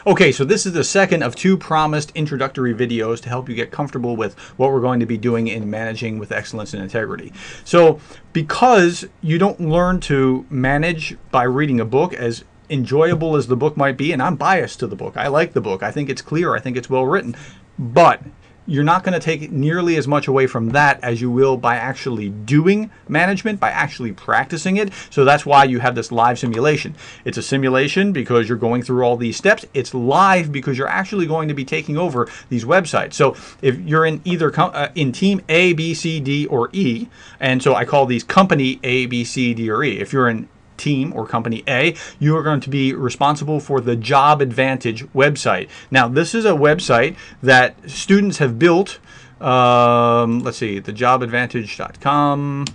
Okay, so this is the second of two promised introductory videos to help you get comfortable with what we're going to be doing in managing with excellence and integrity. So because you don't learn to manage by reading a book, as enjoyable as the book might be, and I'm biased to the book. I like the book. I think it's clear. I think it's well written. But you're not going to take nearly as much away from that as you will by actually doing management, by actually practicing it. So that's why you have this live simulation. It's a simulation because you're going through all these steps. It's live because you're actually going to be taking over these websites. So if you're in either in team A, B, C, D, or E, and so I call these company A, B, C, D, or E. If you're in team or company A, you are going to be responsible for the Job Advantage website. Now, this is a website that students have built. Let's see, thejobadvantage.com.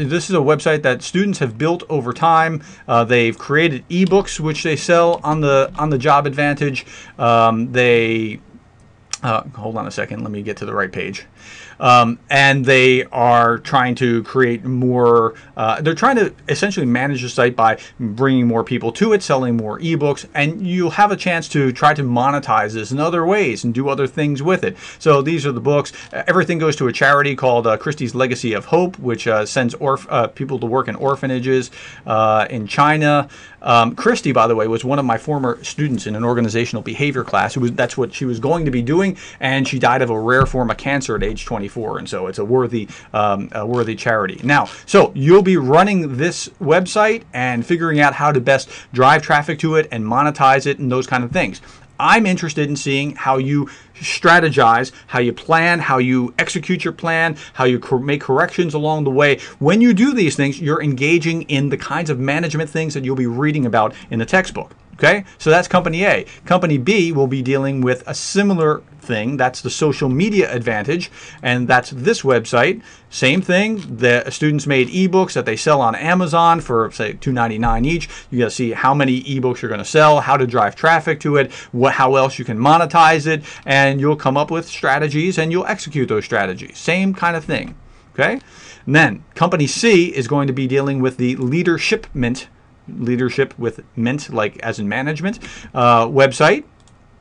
This is a website that students have built over time. They've created ebooks which they sell on the Job Advantage. Hold on a second. Let me get to the right page. And they are trying to create more, they're trying to essentially manage the site by bringing more people to it, selling more ebooks, and you'll have a chance to try to monetize this in other ways and do other things with it. So these are the books. Everything goes to a charity called Christie's Legacy of Hope, which sends people to work in orphanages in China. Christy, by the way, was one of my former students in an organizational behavior class. That's what she was going to be doing, and she died of a rare form of cancer at age 24. And so it's a worthy charity. Now, so you'll be running this website and figuring out how to best drive traffic to it and monetize it and those kind of things. I'm interested in seeing how you strategize, how you plan, how you execute your plan, how you make corrections along the way. When you do these things, you're engaging in the kinds of management things that you'll be reading about in the textbook. Okay, so that's company A. Company B will be dealing with a similar thing. That's the Social Media Advantage, and that's this website. Same thing. The students made ebooks that they sell on Amazon for, say, $2.99 each. You got to see how many ebooks you're going to sell, how to drive traffic to it, how else you can monetize it, and you'll come up with strategies and you'll execute those strategies. Same kind of thing. Okay, and then Company C is going to be dealing with the Leadership with mint, like as in management, website.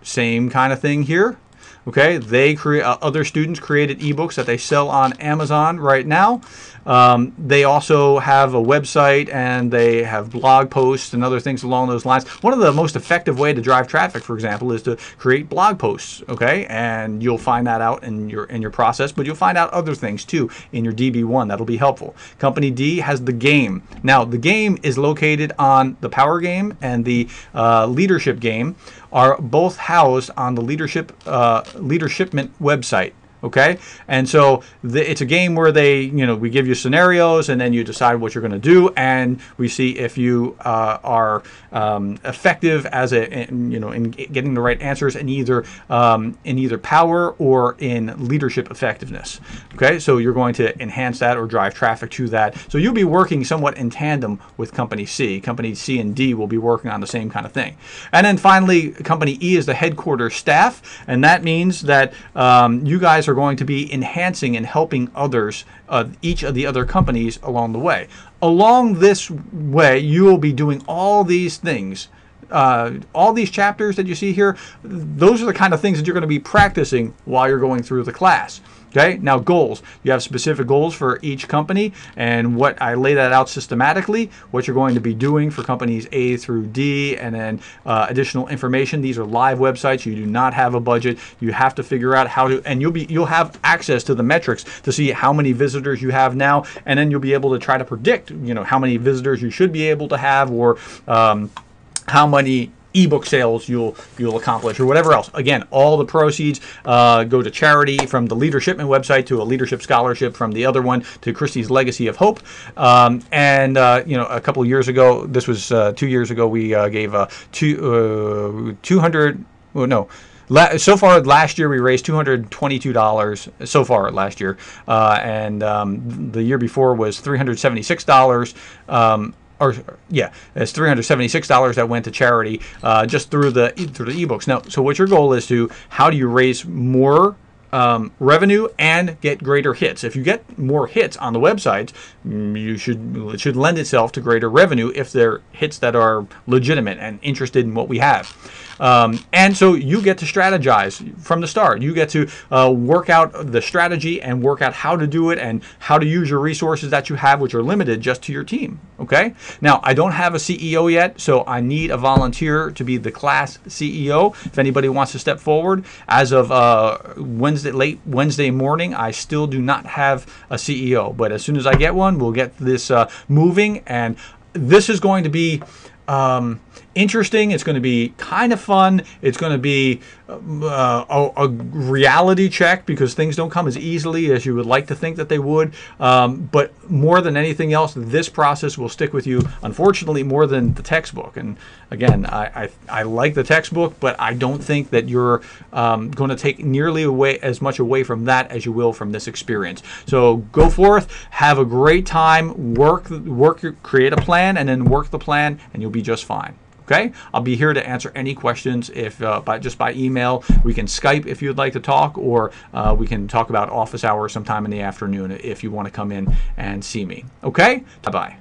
Same kind of thing here. Okay, they create other students created ebooks that they sell on Amazon right now. They also have a website and they have blog posts and other things along those lines. One of the most effective way to drive traffic, for example, is to create blog posts. Okay, and you'll find that out in your process, but you'll find out other things too in your DB1 that'll be helpful. Company D has the game. Now, the game is located on the Power Game and the Leadership Game are both housed on the Leadershipment website. Okay, and so it's a game where we give you scenarios and then you decide what you're going to do, and we see if you are effective as in getting the right answers in either power or in leadership effectiveness. Okay, so you're going to enhance that or drive traffic to that. So you'll be working somewhat in tandem with Company C. Company C and D will be working on the same kind of thing. And then finally, Company E is the headquarters staff, and that means that you guys are going to be enhancing and helping others, each of the other companies along the way. Along this way, you will be doing all these things. All these chapters that you see here, those are the kind of things that you're going to be practicing while you're going through the class. Okay, now goals. You have specific goals for each company, and what I lay that out systematically, what you're going to be doing for companies A through D, and then additional information. These are live websites. You do not have a budget. You have to figure out how to, and you'll have access to the metrics to see how many visitors you have now, and then you'll be able to try to predict, how many visitors you should be able to have, or how many ebook sales you'll accomplish, or whatever else. Again, all the proceeds go to charity, from the Leadershipment website to a leadership scholarship from the other one to Christie's Legacy of Hope. A couple of years ago, this was 2 years ago, we gave $200. Well, no. So far last year we raised $222 so far last year, and the year before was $376. It's $376 that went to charity just through the ebooks. Now, so what your goal is how do you raise more revenue and get greater hits. If you get more hits on the websites, it should lend itself to greater revenue if they're hits that are legitimate and interested in what we have. And so you get to strategize from the start. You get to work out the strategy and work out how to do it and how to use your resources that you have, which are limited just to your team. Okay. Now, I don't have a CEO yet, so I need a volunteer to be the class CEO. If anybody wants to step forward, as of late Wednesday morning, I still do not have a CEO. But as soon as I get one, we'll get this moving, and this is going to be interesting. It's going to be kind of fun. It's going to be a reality check, because things don't come as easily as you would like to think that they would. But more than anything else, this process will stick with you, unfortunately, more than the textbook. And again, I like the textbook, but I don't think that you're going to take nearly as much away from that as you will from this experience. So go forth, have a great time, create a plan, and then work the plan, and you'll be just fine. Okay, I'll be here to answer any questions if just by email. We can Skype if you'd like to talk, or we can talk about office hours sometime in the afternoon if you want to come in and see me. Okay, bye-bye.